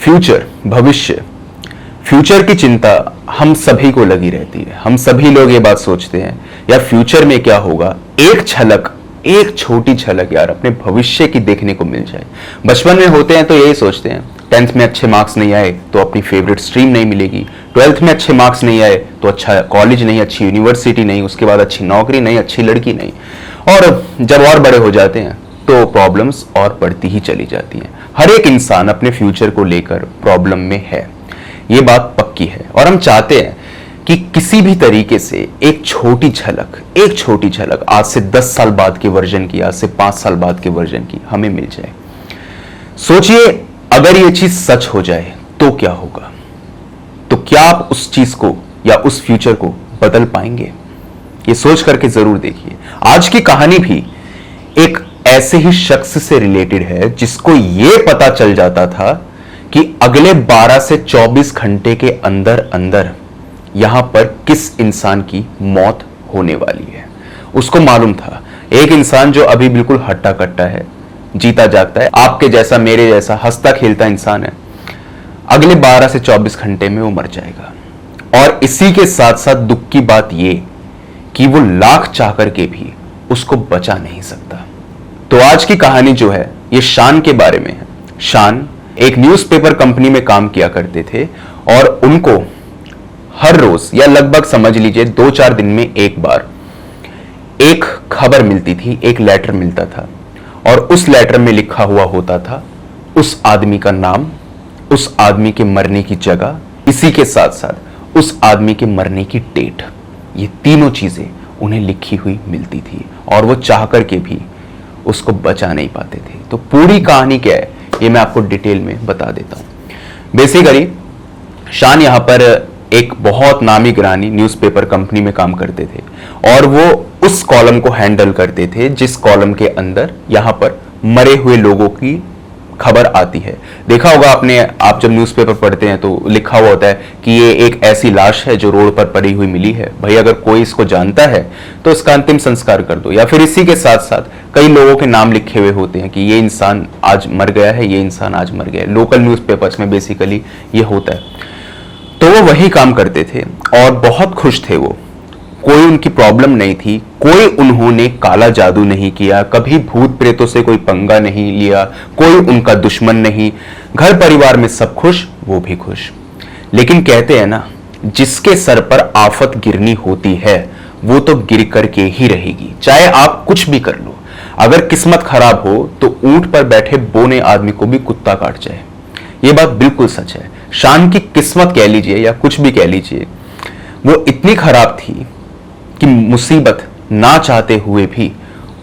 Future, भविष्य, future की चिंता हम सभी को लगी रहती है। हम सभी लोग ये बात सोचते हैं यार फ्यूचर में क्या होगा, एक झलक, एक छोटी झलक यार अपने भविष्य की देखने को मिल जाए। बचपन में होते हैं तो यही सोचते हैं, 10th में अच्छे मार्क्स नहीं आए तो अपनी फेवरेट स्ट्रीम नहीं मिलेगी, 12th में अच्छे मार्क्स नहीं आए तो अच्छा कॉलेज नहीं, अच्छी यूनिवर्सिटी नहीं, उसके बाद अच्छी नौकरी नहीं, अच्छी लड़की नहीं। और जब और बड़े हो जाते हैं तो प्रॉब्लम्स और बढ़ती ही चली जाती हैं। हर एक इंसान अपने फ्यूचर को लेकर प्रॉब्लम में है, ये बात पक्की है। और हम चाहते हैं कि किसी भी तरीके से एक छोटी झलक आज से 10 साल बाद के वर्जन की, आज से 5 साल बाद के वर्जन की हमें मिल जाए। सोचिए अगर ये चीज सच हो जाए तो क्या होगा, तो क्या आप उस चीज को या उस फ्यूचर को बदल पाएंगे? ये सोच करके जरूर देखिए। आज की कहानी भी एक ऐसे ही शख्स से रिलेटेड है जिसको यह पता चल जाता था कि अगले 12 से 24 घंटे के अंदर अंदर यहां पर किस इंसान की मौत होने वाली है। उसको मालूम था, एक इंसान जो अभी बिल्कुल हट्टा कट्टा है, जीता जागता है, आपके जैसा मेरे जैसा हंसता खेलता इंसान है, अगले 12 से 24 घंटे में वो मर जाएगा। और इसी के साथ साथ दुख की बात ये कि वो लाख चाह करके भी उसको बचा नहीं सकता। तो आज की कहानी जो है ये शान के बारे में है। शान एक न्यूज़पेपर कंपनी में काम किया करते थे और उनको हर रोज या लगभग समझ लीजिए 2-4 दिन में एक बार एक खबर मिलती थी, एक लेटर मिलता था और उस लेटर में लिखा हुआ होता था उस आदमी का नाम, उस आदमी के मरने की जगह, इसी के साथ साथ उस आदमी के मरने की डेट। ये तीनों चीजें उन्हें लिखी हुई मिलती थी और वो चाह करके भी उसको बचा नहीं पाते थे। तो पूरी कहानी क्या है ये मैं आपको डिटेल में बता देता हूं। बेसिकली शान यहां पर एक बहुत नामी गिरानी न्यूज़पेपर कंपनी में काम करते थे और वो उस कॉलम को हैंडल करते थे जिस कॉलम के अंदर यहां पर मरे हुए लोगों की खबर आती है। देखा होगा आपने, आप जब न्यूज़पेपर पढ़ते हैं तो लिखा हुआ होता है कि ये एक ऐसी लाश है जो रोड पर पड़ी हुई मिली है, भाई अगर कोई इसको जानता है तो इसका अंतिम संस्कार कर दो। या फिर इसी के साथ साथ कई लोगों के नाम लिखे हुए होते हैं कि ये इंसान आज मर गया है, ये इंसान आज मर गया है। लोकल न्यूज़पेपर्स में बेसिकली ये होता है। तो वो वही काम करते थे और बहुत खुश थे वो, कोई उनकी प्रॉब्लम नहीं थी, कोई उन्होंने काला जादू नहीं किया, कभी भूत प्रेतों से कोई पंगा नहीं लिया, कोई उनका दुश्मन नहीं, घर परिवार में सब खुश, वो भी खुश। लेकिन कहते हैं ना, जिसके सर पर आफत गिरनी होती है वो तो गिर करके ही रहेगी, चाहे आप कुछ भी कर लो। अगर किस्मत खराब हो तो ऊंट पर बैठे बोने आदमी को भी कुत्ता काट जाए, ये बात बिल्कुल सच है। शान की किस्मत कह लीजिए या कुछ भी कह लीजिए, वो इतनी खराब थी कि मुसीबत ना चाहते हुए भी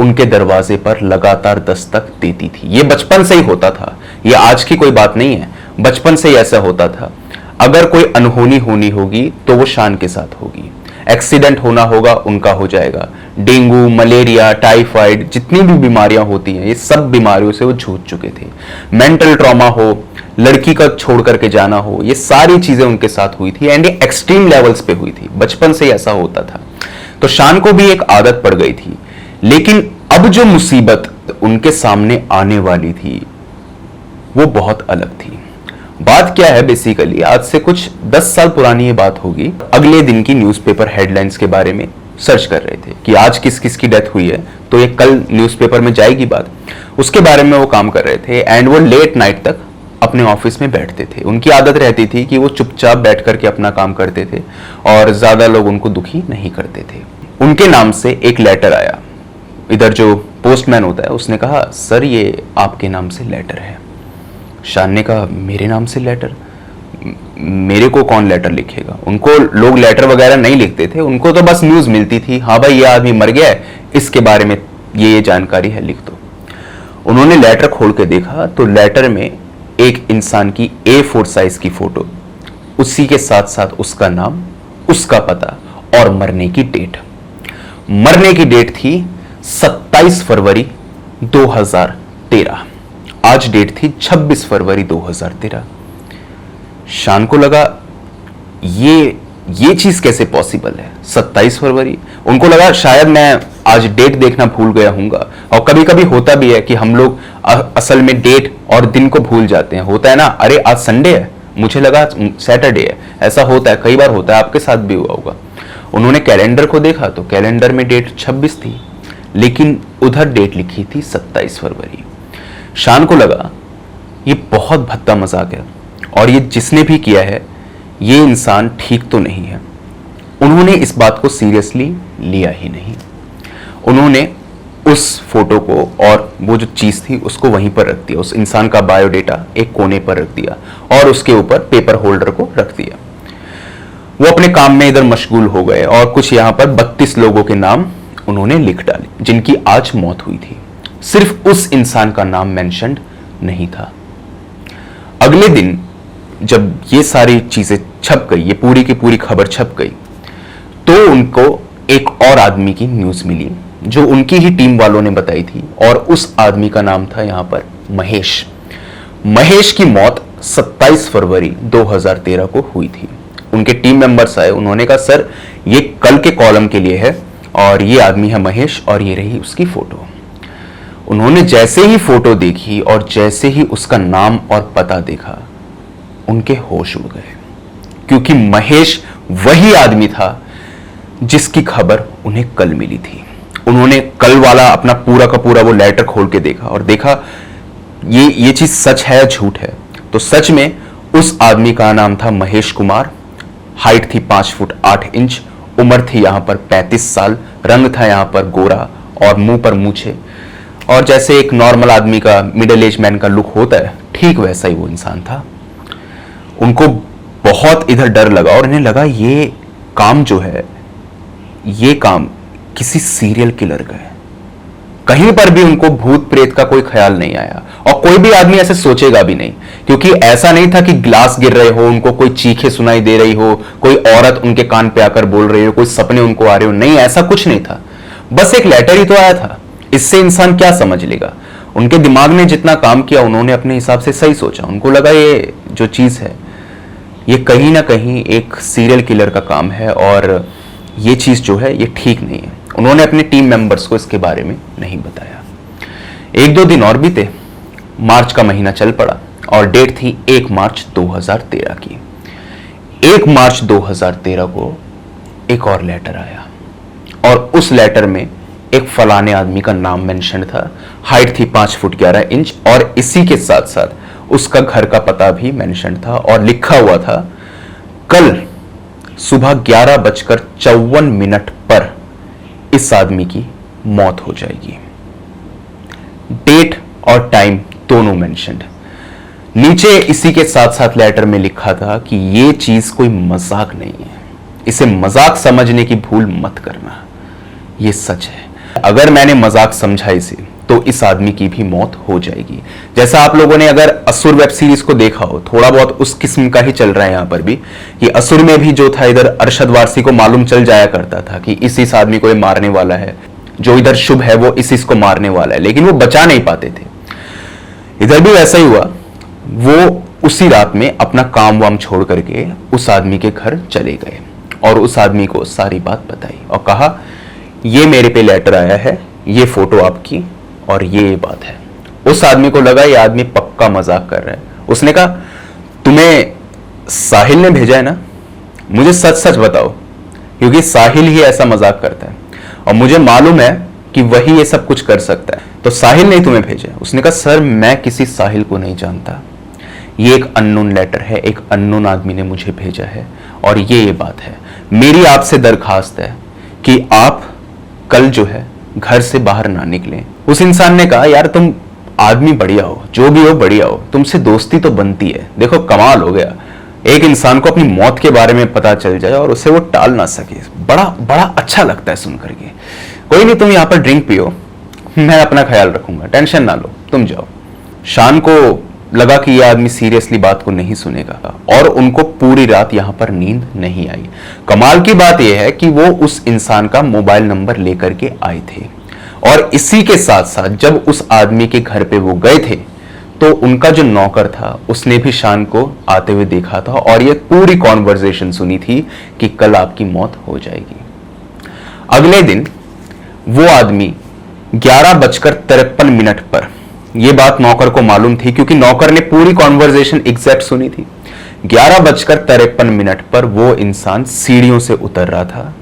उनके दरवाजे पर लगातार दस्तक देती थी। ये बचपन से ही होता था, ये आज की कोई बात नहीं है, बचपन से ही ऐसा होता था। अगर कोई अनहोनी होनी होगी तो वो शान के साथ होगी, एक्सीडेंट होना होगा उनका हो जाएगा। डेंगू, मलेरिया, टाइफाइड, जितनी भी बीमारियां होती हैं ये सब बीमारियों से वो जूझ चुके थे। मेंटल ट्रॉमा हो, लड़की का छोड़ करके जाना हो, ये सारी चीजें उनके साथ हुई थी एंड ये एक्सट्रीम लेवल्स पे हुई थी, बचपन से ही ऐसा होता था। तो शान को भी एक आदत पड़ गई थी। लेकिन अब जो मुसीबत उनके सामने आने वाली थी वो बहुत अलग थी। बात क्या है, बेसिकली आज से कुछ 10 साल पुरानी ये बात होगी। अगले दिन की न्यूज़पेपर हेडलाइंस के बारे में सर्च कर रहे थे कि आज किस किस की डेथ हुई है, तो ये कल न्यूज़पेपर में जाएगी बात, उसके बारे में वो काम कर रहे थे। एंड वो लेट नाइट तक अपने ऑफिस में बैठते थे। उनकी आदत रहती थी कि वो चुपचाप बैठ करके अपना काम करते थे और ज्यादा लोग उनको दुखी नहीं करते थे। उनके नाम से एक लेटर आया, इधर जो पोस्टमैन होता है उसने कहा सर ये आपके नाम से लेटर है। शान ने कहा मेरे नाम से लेटर? मेरे को कौन लेटर लिखेगा? उनको लोग लेटर वगैरह नहीं लिखते थे, उनको तो बस न्यूज मिलती थी, हाँ भाई ये आदमी मर गया है, इसके बारे में ये जानकारी है, लिख दो। उन्होंने लेटर खोल के देखा तो लेटर में एक इंसान की A4 साइज की फोटो, उसी के साथ साथ उसका नाम, उसका पता और मरने की डेट। मरने की डेट थी 27 फरवरी 2013, आज डेट थी 26 फरवरी 2013। शान को लगा ये चीज कैसे पॉसिबल है, 27 फरवरी। उनको लगा शायद मैं आज डेट देखना भूल गया हूंगा, और कभी कभी होता भी है कि हम लोग असल में डेट और दिन को भूल जाते हैं। होता है ना, अरे आज संडे है, मुझे लगा सैटरडे है। ऐसा होता है, कई बार होता है, आपके साथ भी हुआ होगा। उन्होंने कैलेंडर को देखा तो कैलेंडर में डेट 26 थी, लेकिन उधर डेट लिखी थी 27 फरवरी। शान को लगा ये बहुत भद्दा मजाक है और ये जिसने भी किया है ये इंसान ठीक तो नहीं है। उन्होंने इस बात को सीरियसली लिया ही नहीं। उन्होंने उस फोटो को और वो जो चीज थी उसको वहीं पर रख दिया, उस इंसान का बायोडेटा एक कोने पर रख दिया और उसके ऊपर पेपर होल्डर को रख दिया। वो अपने काम में इधर मशगूल हो गए और कुछ यहां पर 32 लोगों के नाम उन्होंने लिख डाले जिनकी आज मौत हुई थी। सिर्फ उस इंसान का नाम मेंशन्ड नहीं था। अगले दिन जब ये सारी चीजें छप गई, ये पूरी की पूरी खबर छप गई, तो उनको एक और आदमी की न्यूज मिली जो उनकी ही टीम वालों ने बताई थी और उस आदमी का नाम था यहां पर महेश। महेश की मौत 27 फरवरी 2013 को हुई थी। उनके टीम मेंबर्स आए, उन्होंने कहा सर ये कल के कॉलम के लिए है और ये आदमी है महेश और ये रही उसकी फोटो। उन्होंने जैसे ही फोटो देखी और जैसे ही उसका नाम और पता देखा, उनके होश उड़ गए, क्योंकि महेश वही आदमी था जिसकी खबर उन्हें कल मिली थी। उन्होंने कल वाला अपना पूरा का पूरा वो लेटर खोल के देखा और देखा ये चीज सच है या झूठ है। तो सच में उस आदमी का नाम था महेश कुमार। हाइट थी 5 फुट 8 इंच, उम्र थी यहां पर 35 साल, रंग था यहां पर गोरा और मुंह पर मूछे, और जैसे एक नॉर्मल आदमी का मिडिल एज मैन का लुक होता है ठीक वैसा ही वो इंसान था। उनको बहुत इधर डर लगा और इन्हें लगा ये काम जो है ये काम किसी सीरियल किलर का है। कहीं पर भी उनको भूत प्रेत का कोई ख्याल नहीं आया और कोई भी आदमी ऐसे सोचेगा भी नहीं, क्योंकि ऐसा नहीं था कि ग्लास गिर रहे हो, उनको कोई चीखें सुनाई दे रही हो, कोई औरत उनके कान पे आकर बोल रही हो, कोई सपने उनको आ रहे हो, नहीं ऐसा कुछ नहीं था। बस एक लेटर ही तो आया था, इससे इंसान क्या समझ लेगा। उनके दिमाग ने जितना काम किया उन्होंने अपने हिसाब से सही सोचा। उनको लगा ये जो चीज है ये कहीं ना कहीं एक सीरियल किलर का काम है और ये चीज जो है ये ठीक नहीं है। उन्होंने अपने टीम मेंबर्स को इसके बारे में नहीं बताया। 1-2 दिन और बीते, मार्च का महीना चल पड़ा और डेट थी 1 मार्च 2013 की। 1 मार्च 2013 को एक और लेटर आया और उस लेटर में एक फलाने आदमी का नाम मेंशन था। हाइट थी 5 फुट 11 इंच और इसी के साथ साथ उसका घर का पता भी मेंशन था और लिखा हुआ था कल सुबह 11:54 पर इस आदमी की मौत हो जाएगी। डेट और टाइम दोनों मेंशन्ड। नीचे इसी के साथ साथ लेटर में लिखा था कि यह चीज कोई मजाक नहीं है, इसे मजाक समझने की भूल मत करना, यह सच है। अगर मैंने मजाक समझा इसे तो इस आदमी की भी मौत हो जाएगी। जैसा आप लोगों ने अगर असुर वेब सीरीज को देखा हो, थोड़ा बहुत उस किस्म का ही चल रहा है यहां पर भी, कि असुर में भी जो था इधर अरशद वारसी को मालूम चल जाया करता था कि इस आदमी को ये मारने वाला है, जो इधर शुभ है वो इस को मारने वाला है, लेकिन वो बचा नहीं पाते थे। इधर भी वैसा ही हुआ। वो उसी रात में अपना काम वाम छोड़ करके उस आदमी के घर चले गए और उस आदमी को सारी बात बताई और कहा ये मेरे पे लेटर आया है, ये फोटो आपकी और ये बात है। उस आदमी को लगा ये आदमी पक्का मजाक कर रहा है। उसने कहा तुम्हें साहिल ने भेजा है ना, मुझे सच सच बताओ, क्योंकि साहिल ही ऐसा मजाक करता है और मुझे मालूम है कि वही ये सब कुछ कर सकता है, तो साहिल ने तुम्हें भेजा। उसने कहा सर मैं किसी साहिल को नहीं जानता, ये एक अननोन लेटर है, एक अननोन आदमी ने मुझे भेजा है और ये बात है। मेरी आपसे दरखास्त है कि आप कल जो है घर से बाहर ना निकलें। उस इंसान ने कहा यार तुम आदमी बढ़िया हो, जो भी हो बढ़िया हो, तुमसे दोस्ती तो बनती है। देखो कमाल हो गया, एक इंसान को अपनी मौत के बारे में पता चल जाए और उसे वो टाल ना सके, बड़ा बड़ा अच्छा लगता है सुन करके। कोई नहीं तुम यहाँ पर ड्रिंक पियो, मैं अपना ख्याल रखूंगा, टेंशन ना लो, तुम जाओ। शान को लगा कि यह आदमी सीरियसली बात को नहीं सुनेगा और उनको पूरी रात यहां पर नींद नहीं आई। कमाल की बात यह है कि वो उस इंसान का मोबाइल नंबर लेकर के आए थे और इसी के साथ साथ जब उस आदमी के घर पे वो गए थे तो उनका जो नौकर था उसने भी शान को आते हुए देखा था और ये पूरी कॉन्वर्सेशन सुनी थी कि कल आपकी मौत हो जाएगी। अगले दिन वो आदमी 11:53 पर यह बात नौकर को मालूम थी, क्योंकि नौकर ने पूरी कॉन्वर्जेशन एग्जैक्ट सुनी थी। 11:53 पर वो इंसान सीढ़ियों से उतर रहा था।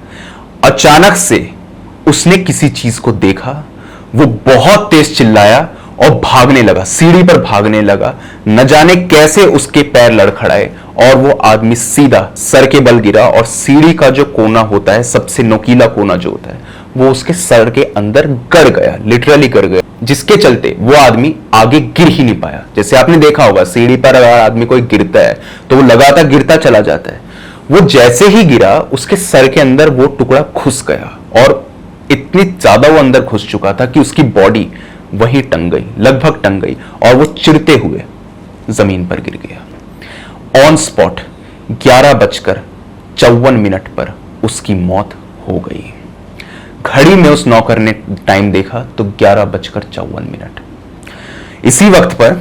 अचानक से उसने किसी चीज को देखा, वो बहुत तेज चिल्लाया और भागने लगा, सीढ़ी पर भागने लगा। न जाने कैसे उसके पैर लड़खड़ाए और वो आदमी सीधा सर के बल गिरा, और सीढ़ी का जो कोना होता है, सबसे नुकीला कोना जो होता है, वो उसके सर के अंदर गड़ गया, लिटरली गड़ गया, जिसके चलते वो आदमी आगे गिर ही नहीं पाया। जैसे आपने देखा होगा, सीढ़ी पर अगर आदमी कोई गिरता है तो वो लगातार गिरता चला जाता है। वो जैसे ही गिरा, उसके सर के अंदर वो टुकड़ा घुस गया, और इतनी ज्यादा वो अंदर घुस चुका था कि उसकी बॉडी वहीं टंग गई, लगभग टंग गई, और वो चिरते हुए जमीन पर गिर गया। ऑन स्पॉट 11:54 पर उसकी मौत हो गई। घड़ी में उस नौकर ने टाइम देखा तो 11:54। इसी वक्त पर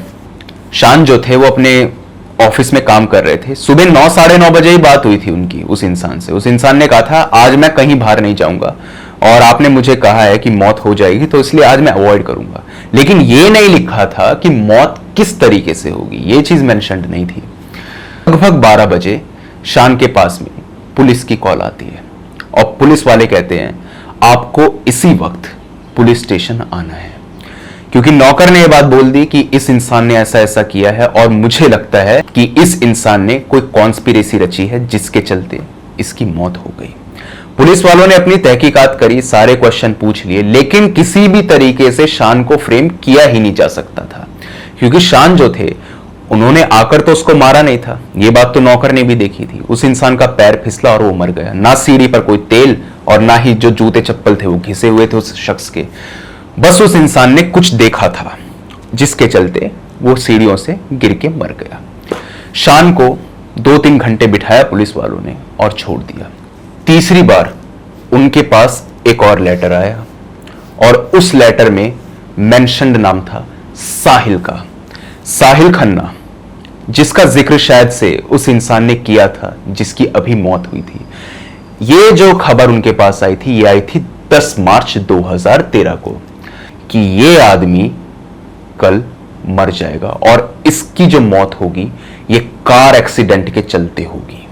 शान जो थे वो अपने ऑफिस में काम कर रहे थे। सुबह 9, साढ़े 9 बजे ही बात हुई थी उनकी उस इंसान से। उस इंसान ने कहा था, आज मैं कहीं बाहर नहीं जाऊंगा, और आपने मुझे कहा है कि मौत हो जाएगी, तो इसलिए आज मैं अवॉइड करूंगा। लेकिन यह नहीं लिखा था कि मौत किस तरीके से होगी, यह चीज मेंशन्ड नहीं थी। लगभग 12 बजे शान के पास में पुलिस की कॉल आती है, और पुलिस वाले कहते हैं, आपको इसी वक्त पुलिस स्टेशन आना है, क्योंकि नौकर ने यह बात बोल दी कि इस इंसान ने ऐसा ऐसा किया है, और मुझे लगता है कि इस इंसान ने कोई कॉन्स्पिरेसी रची है, जिसके चलते इसकी मौत हो गई। पुलिस वालों ने अपनी तहकीकात करी, सारे क्वेश्चन पूछ लिए, लेकिन किसी भी तरीके से शान को फ्रेम किया ही नहीं जा सकता था, क्योंकि शान जो थे, उन्होंने आकर तो उसको मारा नहीं था। यह बात तो नौकर ने भी देखी थी। उस इंसान का पैर फिसला और वो मर गया। ना सीढ़ी पर कोई तेल, और ना ही जो जूते चप्पल थे वो घिसे हुए थे उस शख्स के। बस उस इंसान ने कुछ देखा था, जिसके चलते वो सीढ़ियों से गिर के मर गया। शान को 2-3 घंटे बिठाया पुलिस वालों ने और छोड़ दिया। तीसरी बार उनके पास एक और लेटर आया, और उस लेटर में मेंशन्ड नाम था साहिल का, साहिल खन्ना, जिसका जिक्र शायद से उस इंसान ने किया था जिसकी अभी मौत हुई थी। ये जो खबर उनके पास आई थी, ये आई थी 10 मार्च 2013 को, कि ये आदमी कल मर जाएगा, और इसकी जो मौत होगी ये कार एक्सीडेंट के चलते होगी।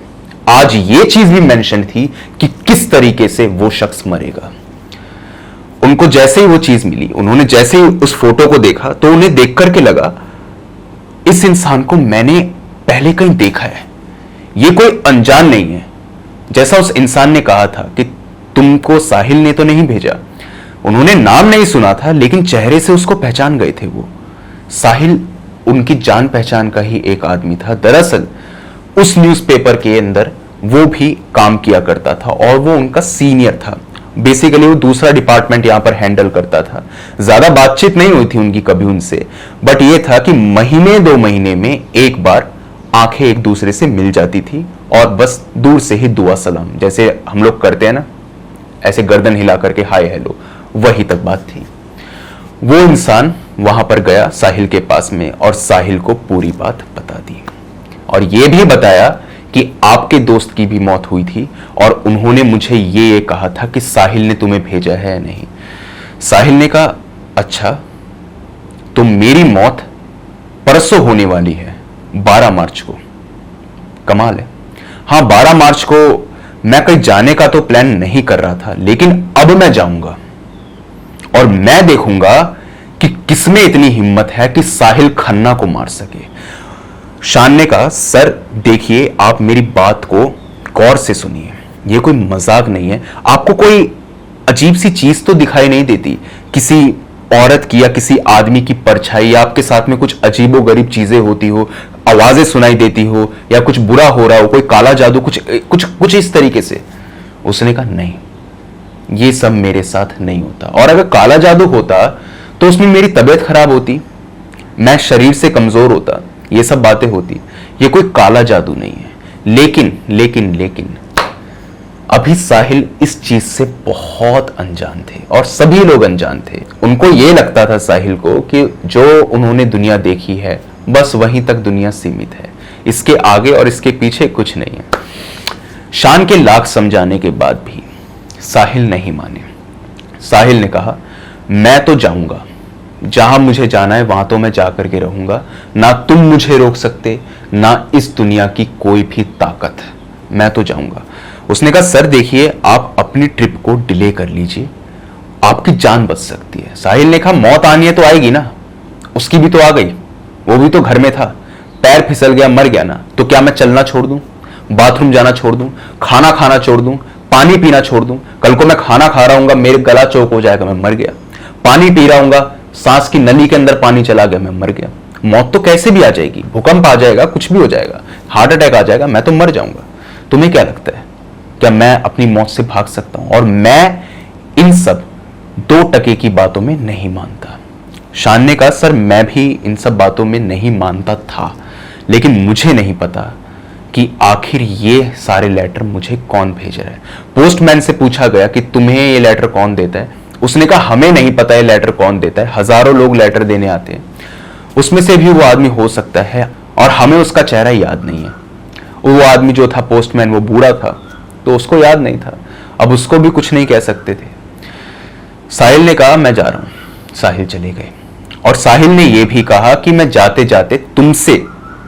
आज ये चीज भी मेंशन थी कि किस तरीके से वो शख्स मरेगा। उनको जैसे ही वो चीज मिली, उन्होंने जैसे ही उस फोटो को देखा, तो उन्हें देख करके लगा, इस इंसान को मैंने पहले कहीं देखा है, ये कोई अनजान नहीं है। जैसा उस इंसान ने कहा था कि तुमको साहिल ने तो नहीं भेजा। उन्होंने नाम नहीं सुना था, लेकिन चेहरे से उसको पहचान गए थे। वो साहिल उनकी जान पहचान का ही एक आदमी था। दरअसल उस न्यूज़पेपर के अंदर वो भी काम किया करता था, और वो उनका सीनियर था। बेसिकली वो दूसरा डिपार्टमेंट यहां पर हैंडल करता था। ज्यादा बातचीत नहीं हुई थी उनकी कभी उनसे, बट ये था कि महीने 2 महीने में एक बार आंखें एक दूसरे से मिल जाती थी, और बस दूर से ही दुआ सलाम, जैसे हम लोग करते हैं ना, ऐसे गर्दन हिला करके हाय हेलो, वही तक बात थी। वो इंसान वहां पर गया साहिल के पास में, और साहिल को पूरी बात बता दी, और यह भी बताया कि आपके दोस्त की भी मौत हुई थी, और उन्होंने मुझे ये कहा था कि साहिल ने तुम्हें भेजा है या नहीं। साहिल ने कहा, अच्छा तो मेरी मौत परसों होने वाली है, 12 मार्च को। कमाल है। हाँ, 12 मार्च को मैं कहीं जाने का तो प्लान नहीं कर रहा था, लेकिन अब मैं जाऊंगा, और मैं देखूंगा कि किसमें इतनी हिम्मत है कि साहिल खन्ना को मार सके। शान ने कहा, सर देखिए, आप मेरी बात को गौर से सुनिए, यह कोई मजाक नहीं है। आपको कोई अजीब सी चीज तो दिखाई नहीं देती, किसी औरत की या किसी आदमी की परछाई, या आपके साथ में कुछ अजीबोगरीब चीजें होती हो, आवाजें सुनाई देती हो, या कुछ बुरा हो रहा हो, कोई काला जादू, कुछ इस तरीके से? उसने कहा, नहीं, ये सब मेरे साथ नहीं होता, और अगर काला जादू होता तो उसमें मेरी तबीयत खराब होती, मैं शरीर से कमजोर होता, ये सब बातें होती। ये कोई काला जादू नहीं है। लेकिन अभी साहिल इस चीज से बहुत अनजान थे, और सभी लोग अनजान थे। उनको ये लगता था साहिल को कि जो उन्होंने दुनिया देखी है, बस वहीं तक दुनिया सीमित है, इसके आगे और इसके पीछे कुछ नहीं है। शान के लाख समझाने के बाद भी साहिल नहीं माने। साहिल ने कहा, मैं तो जाऊंगा, जहां मुझे जाना है वहां तो मैं जाकर के रहूंगा, ना तुम मुझे रोक सकते, ना इस दुनिया की कोई भी ताकत, मैं तो जाऊंगा। उसने कहा सर देखिए आप अपनी ट्रिप को डिले कर लीजिए, आपकी जान बच सकती है। साहिल ने कहा मौत आनी है तो आएगी ना, उसकी भी तो आ गई, वो भी तो घर में था, पैर फिसल गया मर गया ना, तो क्या मैं चलना छोड़ दूं, बाथरूम जाना छोड़ दूं, खाना खाना छोड़ दूं, पानी पीना छोड़ दूं? कल को मैं खाना खा रहा हूंगा, मेरे गला चौक हो जाएगा, मैं मर गया। पानी पी रहा हूंगा, सांस की नली के अंदर पानी चला गया, मैं मर गया। मौत तो कैसे भी आ जाएगी, भूकंप आ जाएगा, कुछ भी हो जाएगा, हार्ट अटैक आ जाएगा, मैं तो मर जाऊंगा। तुम्हें क्या लगता है, क्या मैं अपनी मौत से भाग सकता हूं? और मैं इन सब 2% की बातों में नहीं मानता। शान ने कहा सर मैं भी इन सब बातों में नहीं मानता था, लेकिन मुझे नहीं पता कि आखिर ये सारे लेटर मुझे कौन भेज रहा है। पोस्टमैन से पूछा गया कि तुम्हें ये लेटर कौन देता है? उसने कहा हमें नहीं पता ये लेटर कौन देता है, हजारों लोग लेटर देने आते हैं, उसमें से भी वो आदमी हो सकता है और हमें उसका चेहरा याद नहीं है। वो आदमी जो था पोस्टमैन वो बूढ़ा था तो उसको याद नहीं था, अब उसको भी कुछ नहीं कह सकते थे। साहिल ने कहा मैं जा रहा हूं। साहिल चले गए और साहिल ने यह भी कहा कि मैं जाते जाते तुमसे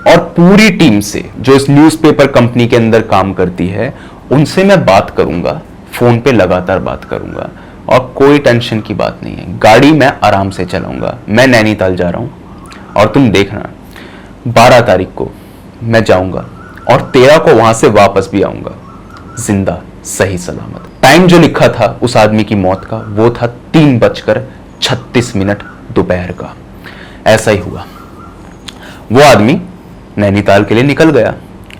और पूरी टीम से जो इस न्यूज़पेपर कंपनी के अंदर काम करती है उनसे मैं बात करूंगा, फोन पे लगातार बात करूंगा और कोई टेंशन की बात नहीं है, गाड़ी मैं आराम से चलाऊंगा, मैं नैनीताल जा रहा हूं और तुम देखना 12 तारीख को मैं जाऊंगा और 13 को वहां से वापस भी आऊंगा जिंदा सही सलामत। टाइम जो लिखा था उस आदमी की मौत का वो था 3:36 दोपहर का। ऐसा ही हुआ, वो आदमी नैनीताल के लिए निकल गया।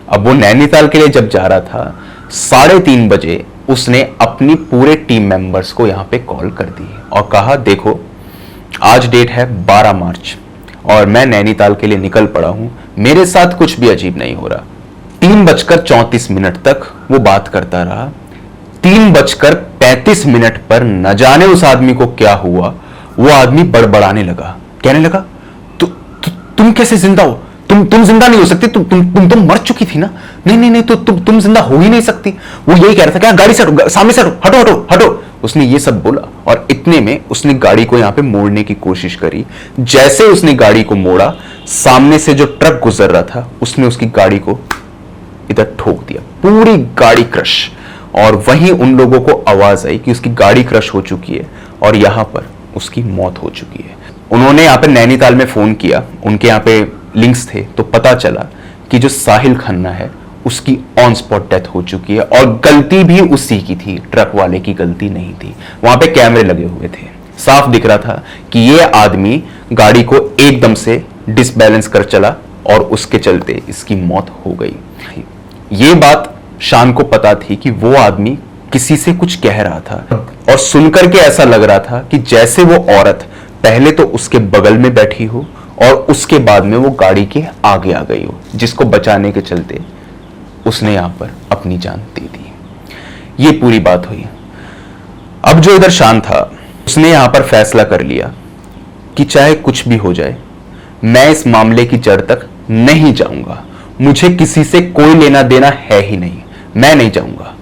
अब वो नैनीताल के लिए जब जा रहा था 3:30 बजे उसने अपनी पूरे टीम मेंबर्स को यहां पे कॉल कर दी और कहा देखो आज डेट है 12 मार्च और मैं नैनीताल के लिए निकल पड़ा हूं, मेरे साथ कुछ भी अजीब नहीं हो रहा। 3:34 तक वो बात करता रहा। 3:35 पर न जाने उस आदमी को क्या हुआ, वो आदमी बड़बड़ाने लगा, कहने लगा तुम कैसे जिंदा हो, तुम जिंदा नहीं हो सकती, तुम मर चुकी थी ना, नहीं तो तुम जिंदा हो ही नहीं सकती। वो यही कह रहा था क्या गाड़ी से हटो, सामने से हटो हटो हटो। उसने ये सब बोला और इतने में उसने गाड़ी को यहां पे मोड़ने की कोशिश करी। जैसे उसने गाड़ी को मोड़ा, सामने से जो ट्रक गुजर रहा था उसने उसकी गाड़ी को इधर ठोक दिया, पूरी गाड़ी क्रश। और वहीं उन लोगों को आवाज आई कि उसकी गाड़ी क्रश हो चुकी है और यहां पर उसकी मौत हो चुकी है। उन्होंने यहाँ पे नैनीताल में फोन किया, उनके यहाँ पे लिंक्स थे, तो पता चला कि जो साहिल खन्ना है उसकी ऑन स्पॉट डेथ हो चुकी है और गलती भी उसी की थी, ट्रक वाले की गलती नहीं थी। वहां पे कैमरे लगे हुए थे, साफ दिख रहा था कि ये आदमी गाड़ी को एकदम से डिसबैलेंस कर चला और उसके चलते इसकी मौत हो गई। ये बात शान को पता थी कि वो आदमी किसी से कुछ कह रहा था और सुनकर के ऐसा लग रहा था कि जैसे वो औरत पहले तो उसके बगल में बैठी हो और उसके बाद में वो गाड़ी के आगे आ गई हो, जिसको बचाने के चलते उसने यहां पर अपनी जान दे दी। ये पूरी बात हुई। अब जो इधर शान था उसने यहां पर फैसला कर लिया कि चाहे कुछ भी हो जाए मैं इस मामले की जड़ तक नहीं जाऊंगा, मुझे किसी से कोई लेना देना है ही नहीं, मैं नहीं जाऊंगा।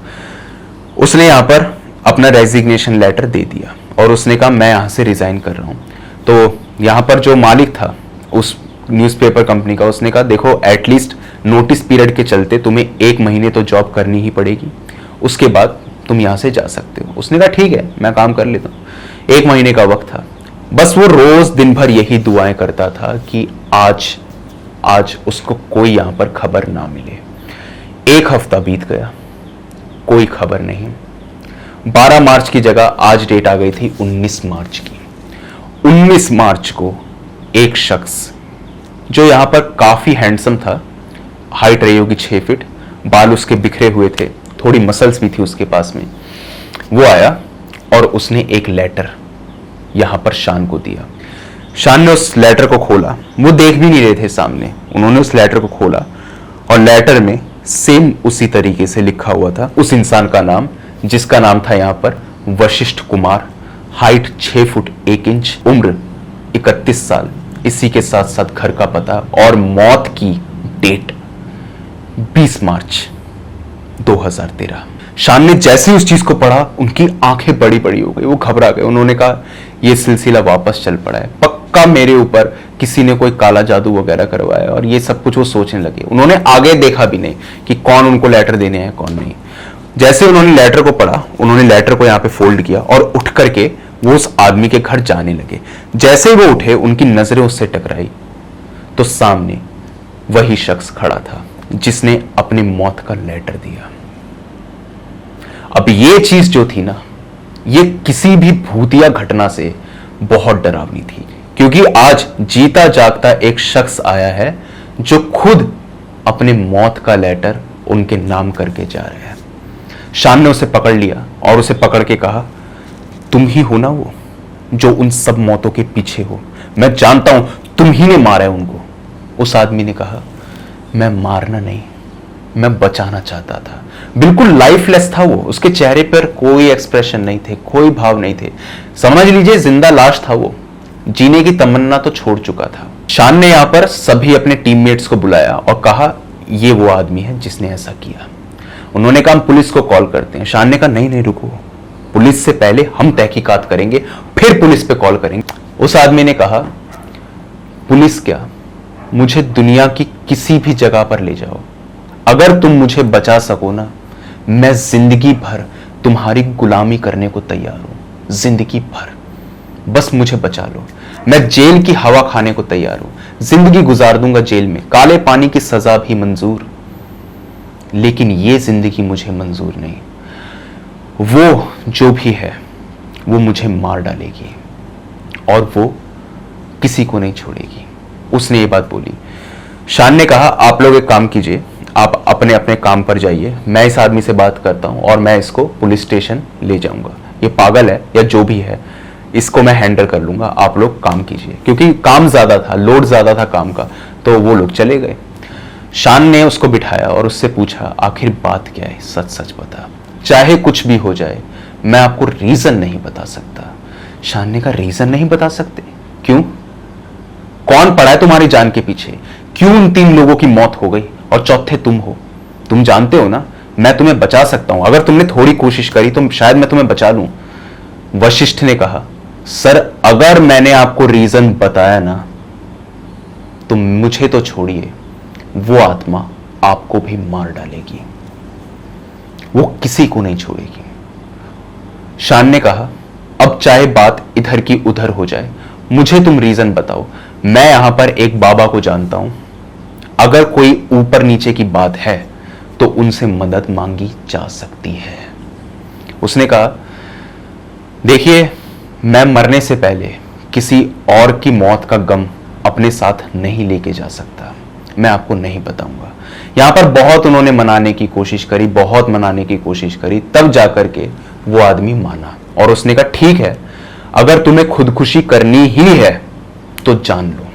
उसने यहां पर अपना रेजिग्नेशन लेटर दे दिया और उसने कहा मैं यहां से रिजाइन कर रहा हूं। तो यहां पर जो मालिक था उस न्यूज़पेपर कंपनी का, उसने कहा देखो एटलीस्ट नोटिस पीरियड के चलते तुम्हें 1 महीने तो जॉब करनी ही पड़ेगी, उसके बाद तुम यहां से जा सकते हो। उसने कहा ठीक है मैं काम कर लेता हूं। 1 महीने का वक्त था, बस वो रोज दिन भर यही दुआएं करता था कि आज उसको कोई यहां पर खबर ना मिले। 1 हफ्ता बीत गया, कोई खबर नहीं। 12 मार्च की जगह आज डेट आ गई थी 19 मार्च की। 19 मार्च को एक शख्स जो यहां पर काफी हैंडसम था, हाइट रही होगी 6 फीट, बाल उसके बिखरे हुए थे, थोड़ी मसल्स भी थी उसके पास में, वो आया और उसने एक लेटर यहां पर शान को दिया। शान ने उस लेटर को खोला, वो देख भी नहीं रहे थे सामने, उन्होंने उस लेटर को खोला और लेटर में सेम उसी तरीके से लिखा हुआ था उस इंसान का नाम, जिसका नाम था यहां पर Vashishtha Kumar, height 6 foot 1 inch, उम्र 31 साल, इसी के साथ साथ घर का पता और मौत की डेट 20 मार्च 2013। शान ने जैसे ही उस चीज को पढ़ा उनकी आंखें बड़ी बड़ी हो गई, वो घबरा गए। उन्होंने कहा ये सिलसिला वापस चल पड़ा है, पक्का मेरे ऊपर किसी ने कोई काला जादू वगैरह करवाया, और ये सब कुछ वो सोचने लगे। उन्होंने आगे देखा भी नहीं कि कौन उनको लेटर देने हैं कौन नहीं। जैसे उन्होंने लेटर को पढ़ा, उन्होंने लेटर को यहाँ पे फोल्ड किया और उठ करके वो उस आदमी के घर जाने लगे। जैसे ही वो उठे, उनकी नजरें उससे टकराई तो सामने वही शख्स खड़ा था जिसने अपनी मौत का लेटर दिया। अब ये चीज जो थी ना, ये किसी भी भूतिया घटना से बहुत डरावनी थी, क्योंकि आज जीता जागता एक शख्स आया है जो खुद अपने मौत का लेटर उनके नाम करके जा रहा है। शान ने उसे पकड़ लिया और उसे पकड़ के कहा, तुम ही हो ना वो जो उन सब मौतों के पीछे हो? मैं जानता हूं तुम ही ने मारा है उनको। उस आदमी ने कहा, मैं मारना नहीं, मैं बचाना चाहता था। बिल्कुल लाइफलेस था वो, उसके चेहरे पर कोई एक्सप्रेशन नहीं थे, कोई भाव नहीं थे। समझ लीजिए जिंदा लाश था वो, जीने की तमन्ना तो छोड़ चुका था। शान ने यहां पर सभी अपने टीममेट्स को बुलाया और कहा, ये वो आदमी है जिसने ऐसा किया। उन्होंने कहा, हम पुलिस को कॉल करते हैं। शान ने कहा, नहीं नहीं रुको, पुलिस से पहले हम तहकीकात करेंगे, फिर पुलिस पे कॉल करेंगे। उस आदमी ने कहा, पुलिस क्या, मुझे दुनिया की किसी भी जगह पर ले जाओ, अगर तुम मुझे बचा सको ना, मैं जिंदगी भर तुम्हारी गुलामी करने को तैयार हूं, जिंदगी भर। बस मुझे बचा लो, मैं जेल की हवा खाने को तैयार हूं, जिंदगी गुजार दूंगा जेल में, काले पानी की सजा भी मंजूर, लेकिन ये जिंदगी मुझे मंजूर नहीं। वो जो भी है वो मुझे मार डालेगी और वो किसी को नहीं छोड़ेगी। उसने ये बात बोली। शान ने कहा, आप लोग एक काम कीजिए, आप अपने अपने काम पर जाइए, मैं इस आदमी से बात करता हूं और मैं इसको पुलिस स्टेशन ले जाऊंगा। ये पागल है या जो भी है, इसको मैं हैंडल कर लूंगा, आप लोग काम कीजिए। क्योंकि काम ज्यादा था, लोड ज्यादा था काम का, तो वो लोग चले गए। शान ने उसको बिठाया और उससे पूछा, आखिर बात क्या है, सच सच बता, चाहे कुछ भी हो जाए, मैं आपको रीजन नहीं बता सकता। शान ने कहा, रीजन नहीं बता सकते? क्यों? कौन पड़ा है तुम्हारी जान के पीछे? क्यों उन 3 लोगों की मौत हो गई और चौथे तुम हो? तुम जानते हो ना मैं तुम्हें बचा सकता हूं, अगर तुमने थोड़ी कोशिश करी तो शायद मैं तुम्हें बचा लूं। वशिष्ठ ने कहा, सर अगर मैंने आपको रीजन बताया ना तो मुझे तो छोड़िए, वो आत्मा आपको भी मार डालेगी, वो किसी को नहीं छोड़ेगी। शान ने कहा, अब चाहे बात इधर की उधर हो जाए, मुझे तुम रीजन बताओ। मैं यहां पर एक बाबा को जानता हूं, अगर कोई ऊपर नीचे की बात है तो उनसे मदद मांगी जा सकती है। उसने कहा, देखिए मैं मरने से पहले किसी और की मौत का गम अपने साथ नहीं लेके जा सकता, मैं आपको नहीं बताऊंगा। यहां पर बहुत उन्होंने मनाने की कोशिश करी, बहुत मनाने की कोशिश करी, तब जाकर के वो आदमी माना और उसने कहा, ठीक है, अगर तुम्हें खुदकुशी करनी ही है तो जान लो,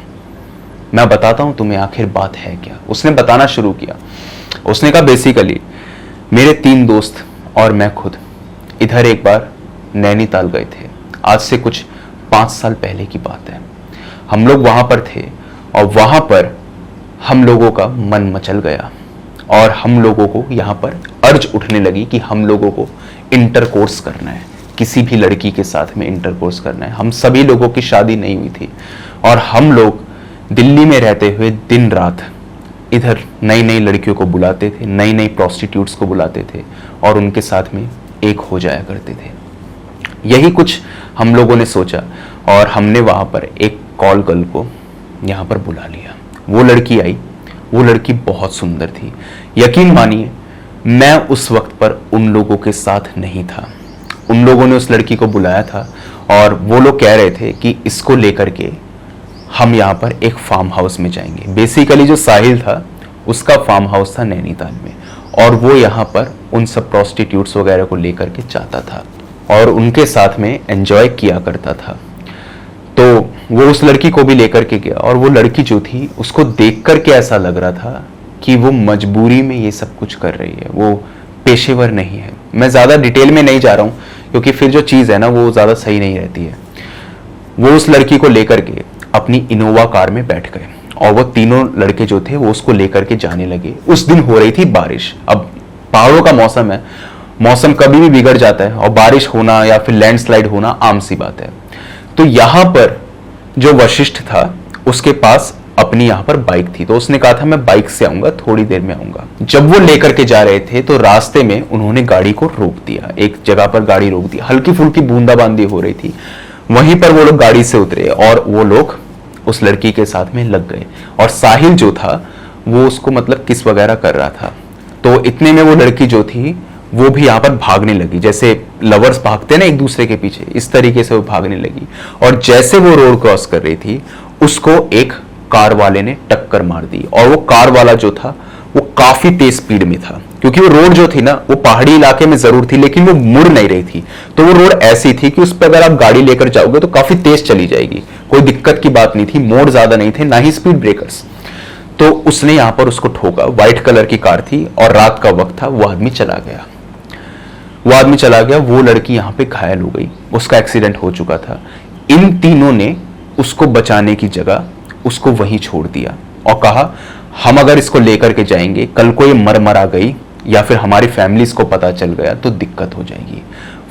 मैं बताता हूं तुम्हें आखिर बात है क्या। उसने बताना शुरू किया। उसने कहा, बेसिकली मेरे 3 दोस्त और मैं खुद इधर एक बार नैनीताल गए थे, आज से कुछ 5 साल पहले की बात है। हम लोग वहां पर थे और वहां पर हम लोगों का मन मचल गया और हम लोगों को यहां पर अर्ज उठने लगी कि हम लोगों को इंटरकोर्स करना है, किसी भी लड़की के साथ में इंटरकोर्स करना है। हम सभी लोगों की शादी नहीं हुई थी और हम लोग दिल्ली में रहते हुए दिन रात इधर नई नई लड़कियों को बुलाते थे, नई नई प्रोस्टिट्यूट्स को बुलाते थे और उनके साथ में एक हो जाया करते थे। यही कुछ हम लोगों ने सोचा और हमने वहां पर एक कॉल गर्ल को यहाँ पर बुला लिया। वो लड़की आई, वो लड़की बहुत सुंदर थी। यकीन मानिए मैं उस वक्त पर उन लोगों के साथ नहीं था। उन लोगों ने उस लड़की को बुलाया था और वो लोग कह रहे थे कि इसको लेकर के हम यहाँ पर एक फार्म हाउस में जाएंगे। बेसिकली जो साहिल था उसका फार्म हाउस था नैनीताल में और वो यहाँ पर उन सब प्रोस्टिट्यूट्स वगैरह को लेकर के जाता था और उनके साथ में एंजॉय किया करता था। तो वो उस लड़की को भी लेकर के गया और वो लड़की जो थी उसको देख करके ऐसा लग रहा था कि वो मजबूरी में ये सब कुछ कर रही है, वो पेशेवर नहीं है। मैं ज़्यादा डिटेल में नहीं जा रहा हूँ क्योंकि फिर जो चीज़ है ना वो ज़्यादा सही नहीं रहती है। वो उस लड़की को लेकर के अपनी इनोवा कार में बैठ गए और वो तीनों लड़के जो थे वो उसको लेकर के जाने लगे। उस दिन हो रही थी बारिश। अब पहाड़ों का मौसम है, मौसम कभी भी बिगड़ जाता है और बारिश होना या फिर लैंडस्लाइड होना आम सी बात है। तो यहां पर जो वशिष्ठ था उसके पास अपनी यहां पर बाइक थी, तो उसने कहा था मैं बाइक से आऊंगा, थोड़ी देर में आऊंगा। जब वो लेकर के जा रहे थे तो रास्ते में उन्होंने गाड़ी को रोक दिया, एक जगह पर गाड़ी रोक दी, हल्की फुल्की बूंदाबांदी हो रही थी। वहीं पर वो लोग गाड़ी से उतरे और वो लोग उस लड़की के साथ में लग गए, और साहिल जो था वो उसको मतलब किस वगैरह कर रहा था। तो इतने में वो लड़की जो थी वो भी यहाँ पर भागने लगी, जैसे लवर्स भागते हैं ना एक दूसरे के पीछे, इस तरीके से वो भागने लगी। और जैसे वो रोड क्रॉस कर रही थी उसको एक कार वाले ने टक्कर मार दी, और वो कार वाला जो था वो काफी तेज स्पीड में था, क्योंकि वो रोड जो थी ना वो पहाड़ी इलाके में जरूर थी लेकिन वो मुड़ नहीं रही थी। तो वो रोड ऐसी थी कि उस पर अगर आप गाड़ी लेकर जाओगे तो काफी तेज चली जाएगी, कोई दिक्कत की बात नहीं थी, मोड़ ज्यादा नहीं थे, ना ही स्पीड ब्रेकर्स। तो उसने यहां पर उसको ठोका, व्हाइट कलर की कार थी और रात का वक्त था, वो आदमी चला गया, वो लड़की यहां पे घायल हो गई, उसका एक्सीडेंट हो चुका था। इन तीनों ने उसको बचाने की जगह उसको वहीं छोड़ दिया और कहा हम अगर इसको लेकर के जाएंगे, कल को ये मर आ गई या फिर हमारी फैमिलीज को पता चल गया तो दिक्कत हो जाएगी।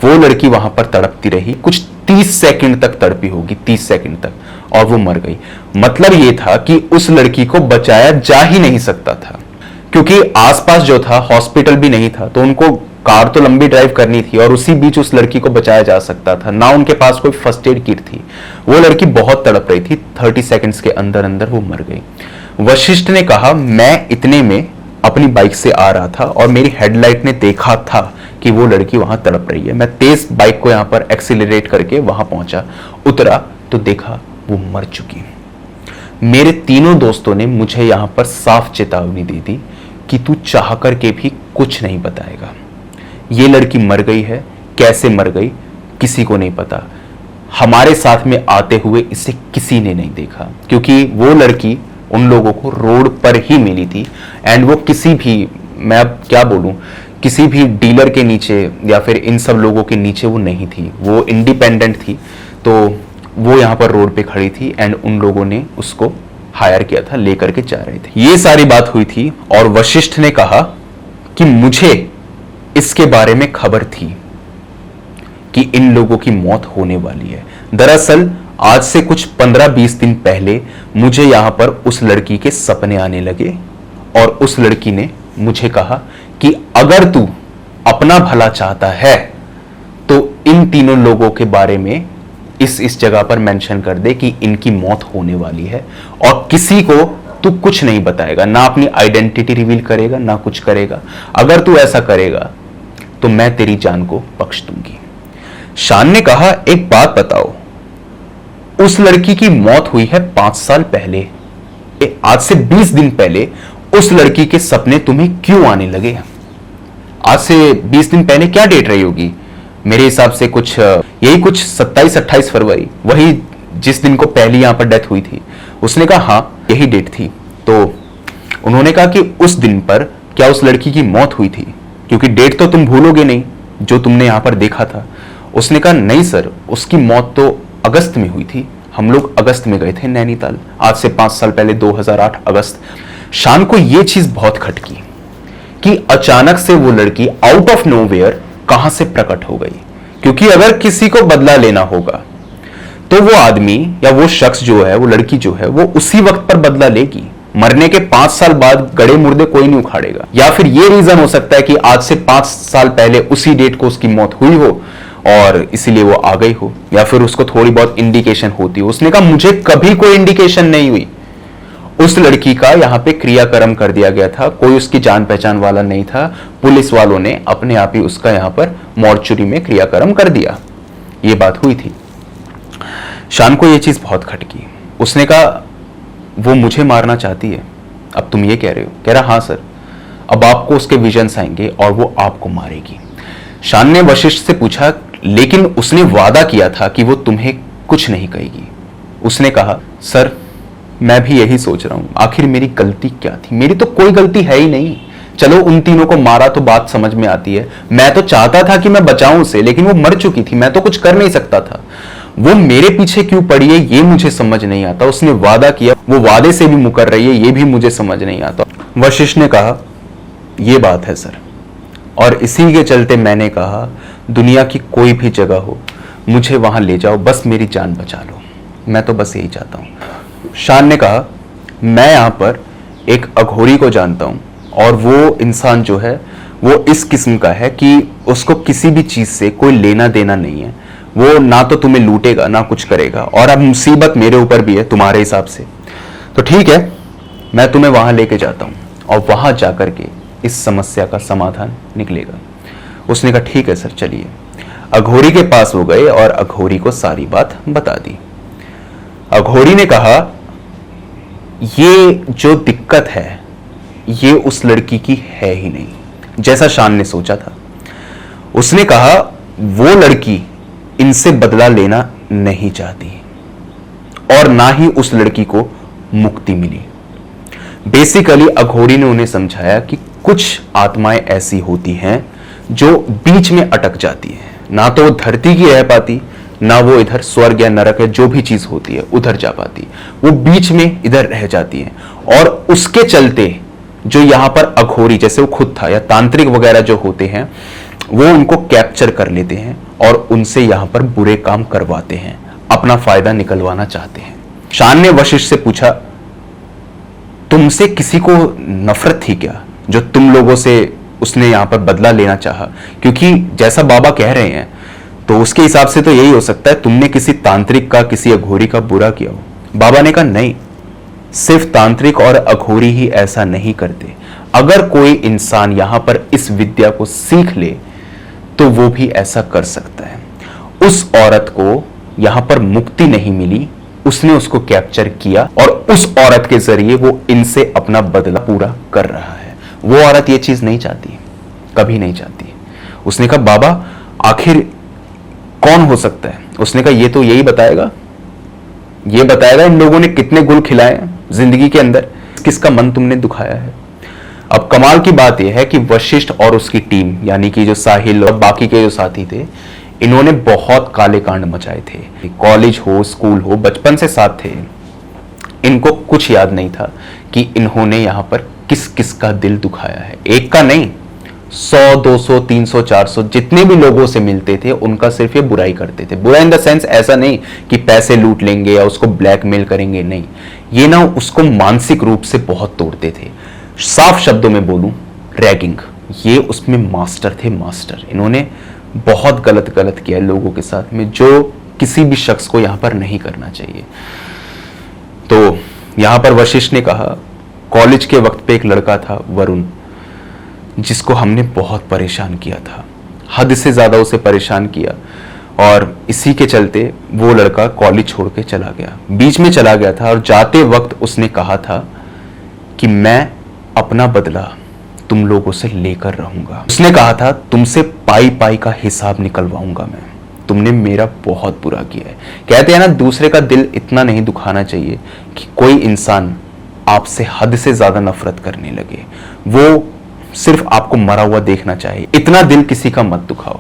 वो लड़की वहां पर तड़पती रही, कुछ 30 सेकंड तक तड़पी होगी, 30 सेकंड तक, और वो मर गई। मतलब ये था कि उस लड़की को बचाया जा ही नहीं सकता था, क्योंकि आसपास जो था हॉस्पिटल भी नहीं था, तो उनको कार तो लंबी ड्राइव करनी थी और उसी बीच उस लड़की को बचाया जा सकता था, ना उनके पास कोई फर्स्ट एड किट थी। वो लड़की बहुत तड़प रही थी, 30 सेकंड्स के अंदर अंदर वो मर गई। वशिष्ठ ने कहा मैं इतने में अपनी बाइक से आ रहा था और मेरी हेडलाइट ने देखा था कि वो लड़की वहां तड़प रही है। मैं तेज बाइक को यहां पर एक्सीलरेट करके वहां पहुंचा, उतरा तो देखा वो मर चुकी। मेरे तीनों दोस्तों ने मुझे यहां पर साफ चेतावनी दी थी कि तू चाह करके भी कुछ नहीं बताएगा। ये लड़की मर गई है, कैसे मर गई किसी को नहीं पता, हमारे साथ में आते हुए इसे किसी ने नहीं देखा, क्योंकि वो लड़की उन लोगों को रोड पर ही मिली थी। एंड वो किसी भी, मैं अब क्या बोलूं, किसी भी डीलर के नीचे या फिर इन सब लोगों के नीचे वो नहीं थी, वो इंडिपेंडेंट थी। तो वो यहाँ पर रोड पे खड़ी थी एंड उन लोगों ने उसको हायर किया था, लेकर के जा रहे थे। ये सारी बात हुई थी और वशिष्ठ ने कहा कि मुझे इसके बारे में खबर थी कि इन लोगों की मौत होने वाली है। दरअसल आज से कुछ 15-20 दिन पहले मुझे यहां पर उस लड़की के सपने आने लगे और उस लड़की ने मुझे कहा कि अगर तू अपना भला चाहता है तो इन तीनों लोगों के बारे में इस जगह पर मेंशन कर दे कि इनकी मौत होने वाली है, और किसी को तू कुछ नहीं बताएगा, ना अपनी आइडेंटिटी रिवील करेगा, ना कुछ करेगा। अगर तू ऐसा करेगा तो मैं तेरी जान को बख्श दूंगी। शान ने कहा एक बात बताओ, उस लड़की की मौत हुई है 5 साल पहले, आज से 20 दिन पहले उस लड़की के सपने तुम्हें क्यों आने लगे? आज से 20 दिन पहले क्या डेट रही होगी? मेरे हिसाब से कुछ यही कुछ 27-28 फरवरी, वही जिस दिन को पहली यहां पर डेथ हुई थी। उसने कहा हाँ यही डेट थी। तो उन्होंने कहा कि उस दिन पर क्या उस लड़की की मौत हुई थी, क्योंकि डेट तो तुम भूलोगे नहीं जो तुमने यहां पर देखा था। उसने कहा नहीं सर, उसकी मौत तो अगस्त में हुई थी, हम लोग अगस्त में गए थे नैनीताल, आज से 5 साल पहले 2008 अगस्त। शान को यह चीज बहुत खटकी कि अचानक से वो लड़की आउट ऑफ नोवेयर कहां से प्रकट हो गई, क्योंकि अगर किसी को बदला लेना होगा तो वो आदमी या वो शख्स जो है, वो लड़की जो है, वो उसी वक्त पर बदला लेगी। मरने के 5 साल बाद गड़े मुर्दे कोई नहीं उखाड़ेगा। या फिर ये रीजन हो सकता है कि आज से 5 साल पहले उसी डेट को उसकी मौत हुई हो और इसीलिए वो आ गई हो, या फिर उसको थोड़ी बहुत इंडिकेशन होती हो। उसने कहा मुझे कभी कोई इंडिकेशन नहीं हुई। उस लड़की का यहां पे क्रियाक्रम कर दिया गया था, कोई उसकी जान पहचान वाला नहीं था, पुलिस वालों ने अपने आप ही उसका यहां पर मॉर्चुरी में क्रियाक्रम कर दिया। ये बात हुई थी। शान को यह चीज बहुत खटकी। उसने कहा वो मुझे मारना चाहती है, अब तुम ये कह रहे हो? कह रहा हाँ सर, अब आपको उसके विजन्स आएंगे और वो आपको मारेगी। शान ने वशिष्ठ से पूछा लेकिन उसने वादा किया था कि वो तुम्हें कुछ नहीं कहेगी। उसने कहा सर मैं भी यही सोच रहा हूं, आखिर मेरी गलती क्या थी? मेरी तो कोई गलती है ही नहीं। चलो उन तीनों को मारा तो बात समझ में आती है, मैं तो चाहता था कि मैं बचाऊं उसे, लेकिन वो मर चुकी थी, मैं तो कुछ कर नहीं सकता था। वो मेरे पीछे क्यों पड़ी है ये मुझे समझ नहीं आता। उसने वादा किया, वो वादे से भी मुकर रही है, ये भी मुझे समझ नहीं आता। वशिष्ठ ने कहा ये बात है सर, और इसी के चलते मैंने कहा दुनिया की कोई भी जगह हो, मुझे वहां ले जाओ, बस मेरी जान बचा लो, मैं तो बस यही चाहता हूं। शान ने कहा, मैं यहां पर एक अघोरी को जानता हूं, और वो इंसान जो है वो इस किस्म का है कि उसको किसी भी चीज से कोई लेना देना नहीं है। वो ना तो तुम्हें लूटेगा ना कुछ करेगा, और अब मुसीबत मेरे ऊपर भी है तुम्हारे हिसाब से। तो ठीक है, मैं तुम्हें वहां लेके जाता हूं, और वहां जाकर के इस समस्या का समाधान निकलेगा। उसने कहा ठीक है सर, चलिए। अघोरी के पास वो गए और अघोरी को सारी बात बता दी। अघोरी ने कहा, ये जो दिक्कत है ये उस लड़की की है ही नहीं, जैसा शान ने सोचा था। उसने कहा, वो लड़की इनसे बदला लेना नहीं चाहती, और ना ही उस लड़की को मुक्ति मिली। बेसिकली अघोरी ने उन्हें समझाया कि कुछ आत्माएं ऐसी होती हैं जो बीच में अटक जाती हैं, ना तो वो धरती की रह पाती, ना वो इधर स्वर्ग या नरक है जो भी चीज होती है उधर जा पाती, वो बीच में इधर रह जाती है। और उसके चलते जो यहां पर अघोरी, जैसे वो खुद था, या तांत्रिक वगैरह जो होते हैं, वो उनको कैप्चर कर लेते हैं और उनसे यहां पर बुरे काम करवाते हैं, अपना फायदा निकलवाना चाहते हैं। शान ने वशिष्ठ से पूछा, तुमसे किसी को नफरत थी क्या, जो तुम लोगों से उसने यहां पर बदला लेना चाहा? क्योंकि जैसा बाबा कह रहे हैं तो उसके हिसाब से तो यही हो सकता है तुमने किसी तांत्रिक का, किसी अघोरी का बुरा किया हो। बाबा ने कहा, नहीं, सिर्फ तांत्रिक और अघोरी ही ऐसा नहीं करते। अगर कोई इंसान यहां पर इस विद्या को सीख ले तो वो भी ऐसा कर सकता है। उस औरत को यहां पर मुक्ति नहीं मिली, उसने उसको कैप्चर किया, और उस औरत के जरिए वो इनसे अपना बदला पूरा कर रहा है। वो औरत ये चीज नहीं चाहती, कभी नहीं चाहती। उसने कहा, बाबा आखिर कौन हो सकता है? उसने कहा, ये तो यही बताएगा, ये बताएगा इन लोगों ने कितने गुल खिलाए जिंदगी के अंदर, किसका मन तुमने दुखाया है। अब कमाल की बात यह है कि वशिष्ठ और उसकी टीम, यानी कि जो साहिल और बाकी के जो साथी थे, इन्होंने बहुत काले कांड मचाए थे। कॉलेज हो, स्कूल हो, बचपन से साथ थे। इनको कुछ याद नहीं था कि इन्होंने यहां पर किस किस का दिल दुखाया है। एक का नहीं, 100, 200, 300, 400 जितने भी लोगों से मिलते थे उनका सिर्फ ये बुराई करते थे। बुरा इन द सेंस ऐसा नहीं कि पैसे लूट लेंगे या उसको ब्लैकमेल करेंगे, नहीं, ये ना उसको मानसिक रूप से बहुत तोड़ते थे। साफ शब्दों में बोलूं, रैगिंग, ये उसमें मास्टर थे, मास्टर। इन्होंने बहुत गलत गलत किया लोगों के साथ में, जो किसी भी शख्स को यहां पर नहीं करना चाहिए। तो यहां पर वशिष्ठ ने कहा, कॉलेज के वक्त पे एक लड़का था वरुण, जिसको हमने बहुत परेशान किया था, हद से ज्यादा उसे परेशान किया, और इसी के चलते वो लड़का कॉलेज छोड़ के चला गया, बीच में चला गया था। और जाते वक्त उसने कहा था कि मैं अपना बदला तुम लोगों से लेकर रहूंगा। उसने कहा था, तुमसे पाई पाई का हिसाब निकलवाऊंगा मैं, तुमने मेरा बहुत बुरा किया है। कहते हैं ना, दूसरे का दिल इतना नहीं दुखाना चाहिए कि कोई इंसान आपसे हद से ज्यादा नफरत करने लगे, वो सिर्फ आपको मरा हुआ देखना चाहिए। इतना दिल किसी का मत दुखाओ।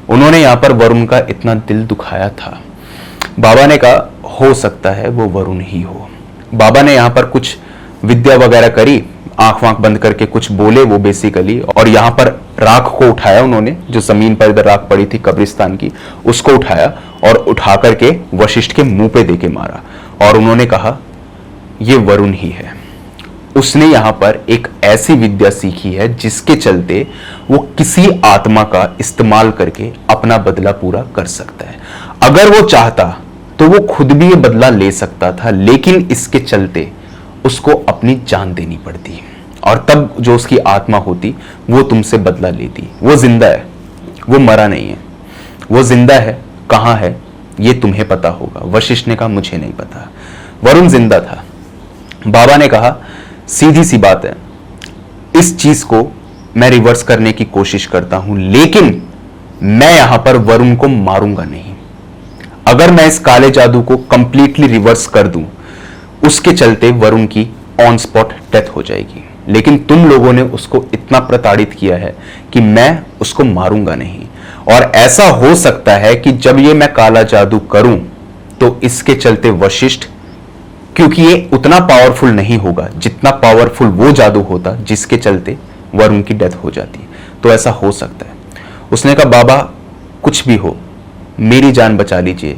उन्होंने यहां पर वरुण का इतना दिल दुखाया था। बाबा ने कहा, हो सकता है वो वरुण ही हो। बाबा ने यहां पर कुछ विद्या वगैरह करी, आंख वांख बंद करके कुछ बोले वो बेसिकली, और यहां पर राख को उठाया उन्होंने, जो जमीन पर इधर राख पड़ी थी कब्रिस्तान की, उसको उठाया और उठा करके वशिष्ठ के मुंह पे देके मारा, और उन्होंने कहा, ये वरुण ही है। उसने यहां पर एक ऐसी विद्या सीखी है जिसके चलते वो किसी आत्मा का इस्तेमाल करके अपना बदला पूरा कर सकता है। अगर वो चाहता तो वो खुद भी ये बदला ले सकता था, लेकिन इसके चलते उसको अपनी जान देनी पड़ती, और तब जो उसकी आत्मा होती वो तुमसे बदला लेती। वो जिंदा है, वो मरा नहीं है, वो जिंदा है। कहां है ये तुम्हें पता होगा। वशिष्ठ ने कहा, मुझे नहीं पता। वरुण जिंदा था। बाबा ने कहा, सीधी सी बात है, इस चीज को मैं रिवर्स करने की कोशिश करता हूं, लेकिन मैं यहां पर वरुण को मारूंगा नहीं। अगर मैं इस काले जादू को कंप्लीटली रिवर्स कर दूं, उसके चलते वरुण की ऑन स्पॉट डेथ हो जाएगी। लेकिन तुम लोगों ने उसको इतना प्रताड़ित किया है कि मैं उसको मारूंगा नहीं। और ऐसा हो सकता है कि जब ये मैं काला जादू करूं तो इसके चलते वशिष्ठ, क्योंकि ये उतना पावरफुल नहीं होगा जितना पावरफुल वो जादू होता जिसके चलते वरुण की डेथ हो जाती, तो ऐसा हो सकता है। उसने कहा, बाबा कुछ भी हो, मेरी जान बचा लीजिए।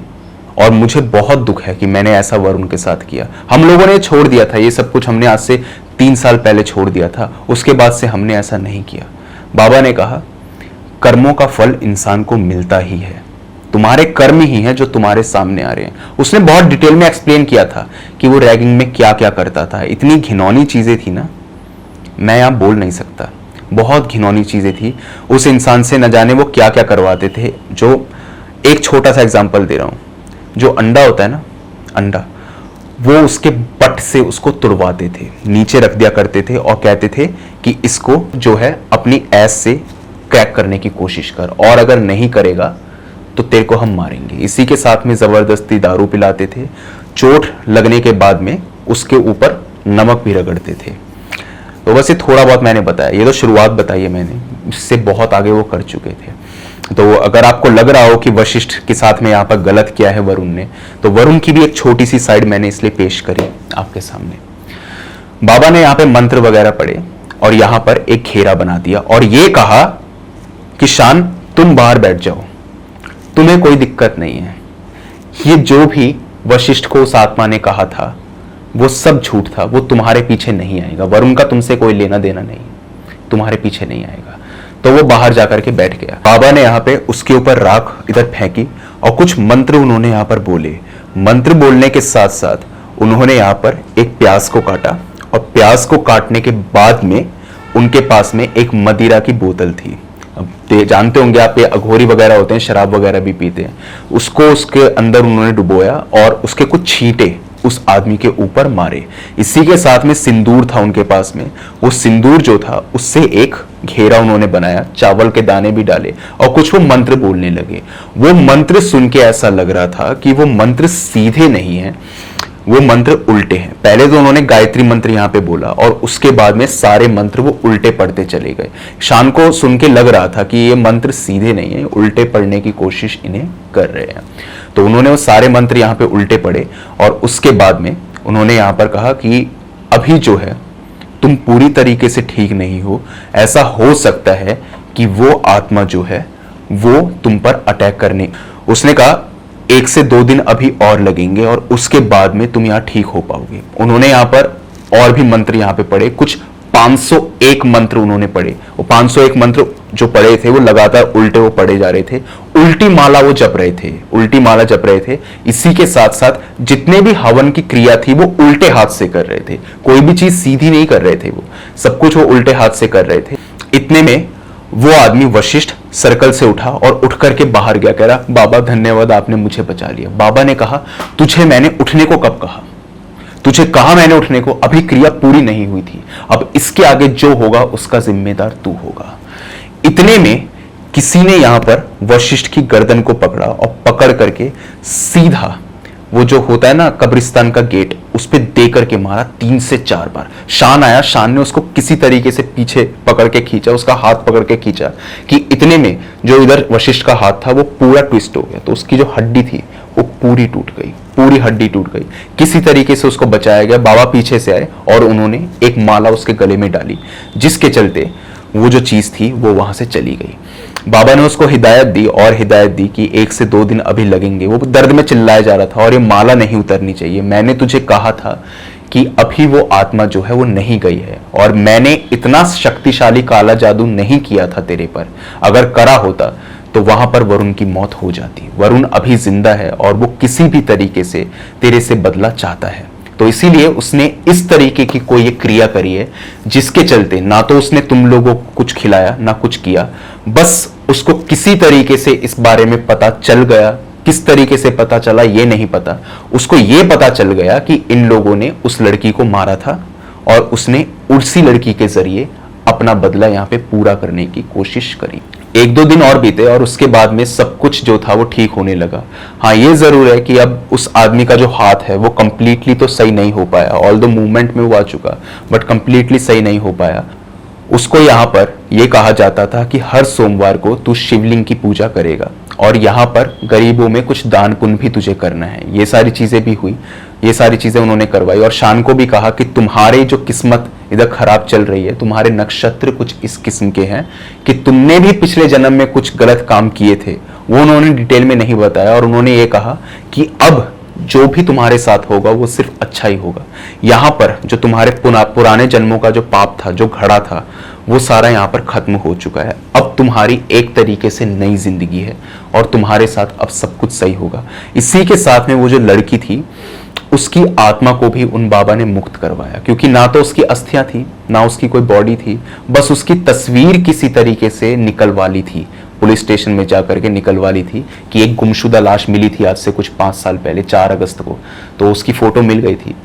और मुझे बहुत दुख है कि मैंने ऐसा वरुण के साथ किया। हम लोगों ने छोड़ दिया था ये सब कुछ, हमने आज से 3 साल पहले छोड़ दिया था, उसके बाद से हमने ऐसा नहीं किया। बाबा ने कहा कर्मों का फल इंसान को मिलता ही है, तुम्हारे कर्म ही हैं जो तुम्हारे सामने आ रहे हैं। उसने बहुत डिटेल में एक्सप्लेन किया था कि वो रैगिंग में क्या क्या करता था। इतनी घिनौनी चीजें थी ना, मैं यहां बोल नहीं सकता, बहुत घिनौनी चीजें थी। उस इंसान से न जाने वो क्या क्या करवाते थे। जो एक छोटा सा एग्जांपल दे रहा हूं, जो अंडा होता है ना, अंडा, वो उसके बट से उसको तुड़वाते थे, नीचे रख दिया करते थे और कहते थे कि इसको जो है अपनी ऐस से क्रैक करने की कोशिश कर, और अगर नहीं करेगा तो तेरे को हम मारेंगे। इसी के साथ में जबरदस्ती दारू पिलाते थे। चोट लगने के बाद में उसके ऊपर नमक भी रगड़ते थे। तो बस ये थोड़ा बहुत मैंने बताया, ये तो शुरुआत बताई है मैंने, इससे बहुत आगे वो कर चुके थे। तो अगर आपको लग रहा हो कि वशिष्ठ के साथ में यहाँ पर गलत किया है वरुण ने, तो वरुण की भी एक छोटी सी साइड मैंने इसलिए पेश करी आपके सामने। बाबा ने यहाँ पे मंत्र वगैरह पढ़े और यहाँ पर एक घेरा बना दिया और ये कहा कि शान तुम बाहर बैठ जाओ, तुम्हें कोई दिक्कत नहीं है। ये जो भी वशिष्ठ को उस आत्मा ने कहा था वो सब झूठ था, वो तुम्हारे पीछे नहीं आएगा। वरुण का तुमसे कोई लेना देना नहीं, तुम्हारे पीछे नहीं आएगा। तो वो बाहर जाकर के बैठ गया। बाबा ने यहाँ पे उसके ऊपर राख इधर फेंकी और कुछ मंत्र उन्होंने यहाँ पर बोले। मंत्र बोलने के साथ साथ उन्होंने यहाँ पर एक प्याज को काटा और प्याज को काटने के बाद में उनके पास में एक मदिरा की बोतल थी। अब जानते होंगे आप, ये अघोरी वगैरह होते हैं, शराब वगैरह भी पीते हैं। उसको उसके अंदर उन्होंने डुबोया और उसके कुछ छींटे उस आदमी के ऊपर मारे। इसी के साथ में सिंदूर था उनके पास में, वो सिंदूर जो था उससे एक घेरा उन्होंने बनाया, चावल के दाने भी डाले और कुछ वो मंत्र बोलने लगे। वो मंत्र सुन के ऐसा लग रहा था कि वो मंत्र सीधे नहीं है, वो मंत्र उल्टे हैं। पहले तो उन्होंने गायत्री मंत्र यहाँ पे बोला और उसके बाद में सारे मंत्र वो उल्टे पढ़ते चले गए। शान को सुन के लग रहा था कि ये मंत्र सीधे नहीं है, उल्टे पढ़ने की कोशिश इन्हें कर रहे हैं। तो उन्होंने वो सारे मंत्र यहाँ पे उल्टे पढ़े और उसके बाद में उन्होंने यहाँ पर कहा कि अभी जो है तुम पूरी तरीके से ठीक नहीं हो, ऐसा हो सकता है कि वो आत्मा जो है वो तुम पर अटैक करने, उसने कहा 1 से 2 दिन अभी और लगेंगे और उसके बाद में तुम यहाँ ठीक हो पाओगे। उन्होंने यहाँ पर और भी मंत्र यहाँ पे पढ़े, कुछ 501 मंत्र उन्होंने पढ़े। वो 501 मंत्र जो पढ़े थे वो लगातार उल्टे वो पढ़े जा रहे थे, उल्टी माला वो जप रहे थे, उल्टी माला जप रहे थे। इसी के साथ साथ जितने भी हवन की क्रिया थी वो उल्टे हाथ से कर रहे थे, कोई भी चीज सीधी नहीं कर रहे थे, वो सब कुछ वो उल्टे हाथ से कर रहे थे। इतने में वो आदमी वशिष्ठ सर्कल से उठा और उठ करके बाहर गया, कह रहा बाबा धन्यवाद, आपने मुझे बचा लिया। बाबा ने कहा तुझे मैंने उठने को कब कहा, तुझे कहा मैंने उठने को, अभी क्रिया पूरी नहीं हुई थी, अब इसके आगे जो होगा उसका जिम्मेदार तू होगा। इतने में किसी ने यहां पर वशिष्ठ की गर्दन को पकड़ा और पकड़ करके सीधा वो जो होता है ना कब्रिस्तान का गेट, उस पे दे करके मारा 3 से 4 बार। शान आया, शान ने उसको किसी तरीके से पीछे पकड़ के खींचा, उसका हाथ पकड़ के खींचा कि इतने में जो इधर वशिष्ठ का हाथ था वो पूरा ट्विस्ट हो गया, तो उसकी जो हड्डी थी वो पूरी टूट गई, पूरी हड्डी टूट गई। किसी तरीके से उसको बचाया गया। बाबा पीछे से आए और उन्होंने एक माला उसके गले में डाली, जिसके चलते वो जो चीज थी वो वहां से चली गई। बाबा ने उसको हिदायत दी और हिदायत दी कि 1 से 2 दिन अभी लगेंगे। वो दर्द में चिल्लाया जा रहा था और ये माला नहीं उतरनी चाहिए, मैंने तुझे कहा था कि अभी वो आत्मा जो है वो नहीं गई है और मैंने इतना शक्तिशाली काला जादू नहीं किया था तेरे पर, अगर करा होता तो वहां पर वरुण की मौत हो जाती। वरुण अभी जिंदा है और वो किसी भी तरीके से तेरे से बदला चाहता है, तो इसीलिए उसने इस तरीके की कोई एक क्रिया करी है जिसके चलते ना तो उसने तुम लोगों को कुछ खिलाया ना कुछ किया, बस उसको किसी तरीके से इस बारे में पता चल गया। किस तरीके से पता चला ये नहीं पता, उसको ये पता चल गया कि इन लोगों ने उस लड़की को मारा था और उसने उसी लड़की के जरिए अपना बदला यहाँ पे पूरा करने की कोशिश करी। 1-2 दिन और बीते और उसके बाद में सब कुछ जो था वो ठीक होने लगा। हाँ, ये जरूर है कि अब उस आदमी का जो हाथ है वो कंप्लीटली तो सही नहीं हो पाया, ऑल द मूवमेंट में वो आ चुका, बट कंप्लीटली सही नहीं हो पाया। उसको यहाँ पर यह कहा जाता था कि हर सोमवार को तू शिवलिंग की पूजा करेगा और यहाँ पर गरीबों में कुछ दान पुण्य भी तुझे करना है। ये सारी चीजें भी हुई, ये सारी चीजें उन्होंने करवाई और शान को भी कहा कि तुम्हारे जो किस्मत इधर खराब चल रही है, तुम्हारे नक्षत्र कुछ इस किस्म के हैं कि तुमने भी पिछले जन्म में कुछ गलत काम किए थे वो उन्होंने डिटेल में नहीं बताया और उन्होंने ये कहा कि अब जो भी तुम्हारे साथ होगा वो सिर्फ अच्छा ही होगा। यहाँ पर जो तुम्हारे पुराने जन्मों का जो पाप था, जो घड़ा था, वो सारा यहाँ पर खत्म हो चुका है। अब तुम्हारी एक तरीके से नई जिंदगी है और तुम्हारे साथ अब सब कुछ सही होगा। इसी के साथ में वो जो लड़की थी, उसकी आत्मा को भी उन बाबा ने मुक्त करवाया, क्योंकि ना तो उसकी अस्थियां थी, ना उसकी कोई बॉडी थी, बस उसकी तस्वीर किसी तरीके से निकलवा ली थी, पुलिस स्टेशन में जाकर के निकलवा ली थी कि एक गुमशुदा लाश मिली थी आज से कुछ 5 साल पहले 4 अगस्त को, तो उसकी फोटो मिल गई थी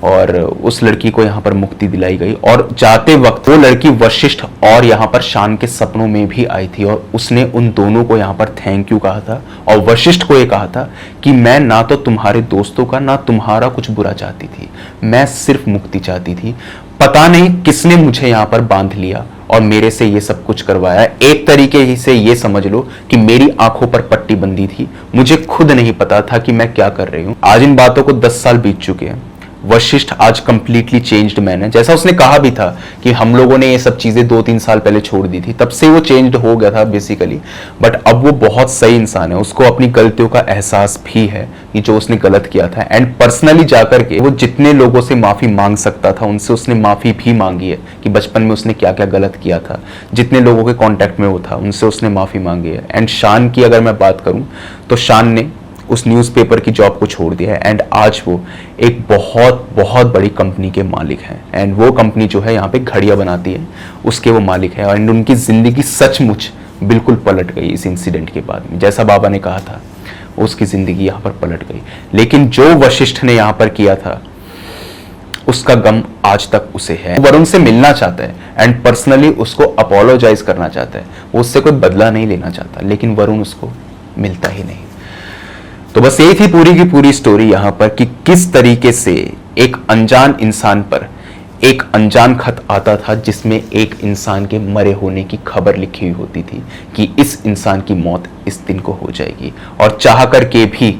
और उस लड़की को यहाँ पर मुक्ति दिलाई गई। और जाते वक्त वो लड़की वशिष्ठ और यहाँ पर शान के सपनों में भी आई थी और उसने उन दोनों को यहाँ पर थैंक यू कहा था और वशिष्ठ को ये कहा था कि मैं ना तो तुम्हारे दोस्तों का ना तुम्हारा कुछ बुरा चाहती थी, मैं सिर्फ मुक्ति चाहती थी। पता नहीं किसने मुझे यहाँ पर बांध लिया और मेरे से ये सब कुछ करवाया। एक तरीके से ये समझ लो कि मेरी आंखों पर पट्टी बंधी थी, मुझे खुद नहीं पता था कि मैं क्या कर रही हूँ। आज इन बातों को 10 साल बीत चुके हैं। वशिष्ठ आज कंप्लीटली चेंज्ड मैन है, जैसा उसने कहा भी था कि हम लोगों ने ये सब चीजें 2-3 साल पहले छोड़ दी थी, तब से वो चेंज्ड हो गया था बेसिकली। बट अब वो बहुत सही इंसान है, उसको अपनी गलतियों का एहसास भी है कि जो उसने गलत किया था। एंड पर्सनली जाकर के वो जितने लोगों से माफी मांग सकता था उनसे उसने माफी भी मांगी है कि बचपन में उसने क्या क्या गलत किया था। जितने लोगों के कॉन्टेक्ट में वो था उनसे उसने माफी मांगी है। एंड शान की अगर मैं बात करूं तो शान ने उस न्यूज़पेपर की जॉब को छोड़ दिया है एंड आज वो एक बहुत बहुत बड़ी कंपनी के मालिक हैं। एंड वो कंपनी जो है यहाँ पे घड़ियाँ बनाती है, उसके वो मालिक हैं। एंड उनकी ज़िंदगी सचमुच बिल्कुल पलट गई इस इंसिडेंट के बाद में, जैसा बाबा ने कहा था उसकी ज़िंदगी यहाँ पर पलट गई। लेकिन जो वशिष्ठ ने यहाँ पर किया था उसका गम आज तक उसे है। वरुण से मिलना चाहता है एंड पर्सनली उसको अपोलोजाइज करना चाहता है, वो उससे कोई बदला नहीं लेना चाहता, लेकिन वरुण उसको मिलता ही नहीं। तो बस यही थी पूरी की पूरी स्टोरी यहाँ पर कि किस तरीके से एक अनजान इंसान पर एक अनजान खत आता था जिसमें एक इंसान के मरे होने की खबर लिखी हुई होती थी कि इस इंसान की मौत इस दिन को हो जाएगी, और चाह करके भी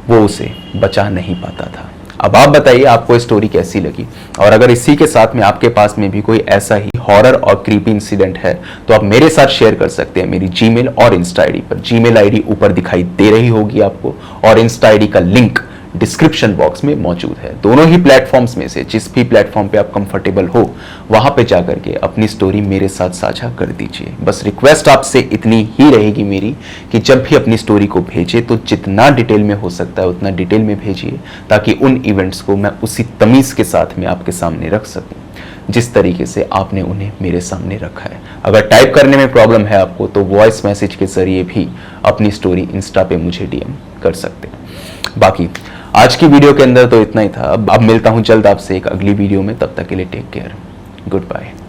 वो उसे बचा नहीं पाता था। अब आप बताइए आपको ये स्टोरी कैसी लगी, और अगर इसी के साथ में आपके पास में भी कोई ऐसा ही हॉरर और क्रीपी इंसिडेंट है तो आप मेरे साथ शेयर कर सकते हैं मेरी जीमेल और इंस्टा आईडी पर। जीमेल आईडी ऊपर दिखाई दे रही होगी आपको और इंस्टा आईडी का लिंक डिस्क्रिप्शन बॉक्स में मौजूद है। दोनों ही प्लेटफॉर्म्स में से जिस भी प्लेटफॉर्म पे आप कंफर्टेबल हो वहां पे जाकर के अपनी स्टोरी मेरे साथ साझा कर दीजिए। बस रिक्वेस्ट आपसे इतनी ही रहेगी मेरी कि जब भी अपनी स्टोरी को भेजे तो जितना डिटेल में हो सकता है उतना डिटेल में भेजिए, ताकि उन इवेंट्स को मैं उसी तमीज़ के साथ में आपके सामने रख सकूं जिस तरीके से आपने उन्हें मेरे सामने रखा है। अगर टाइप करने में प्रॉब्लम है आपको तो वॉइस मैसेज के जरिए भी अपनी स्टोरी इंस्टा पे मुझे डीएम कर सकते हैं। बाकी आज की वीडियो के अंदर तो इतना ही था। अब मिलता हूं जल्द आपसे एक अगली वीडियो में, तब तक के लिए टेक केयर, गुड बाय।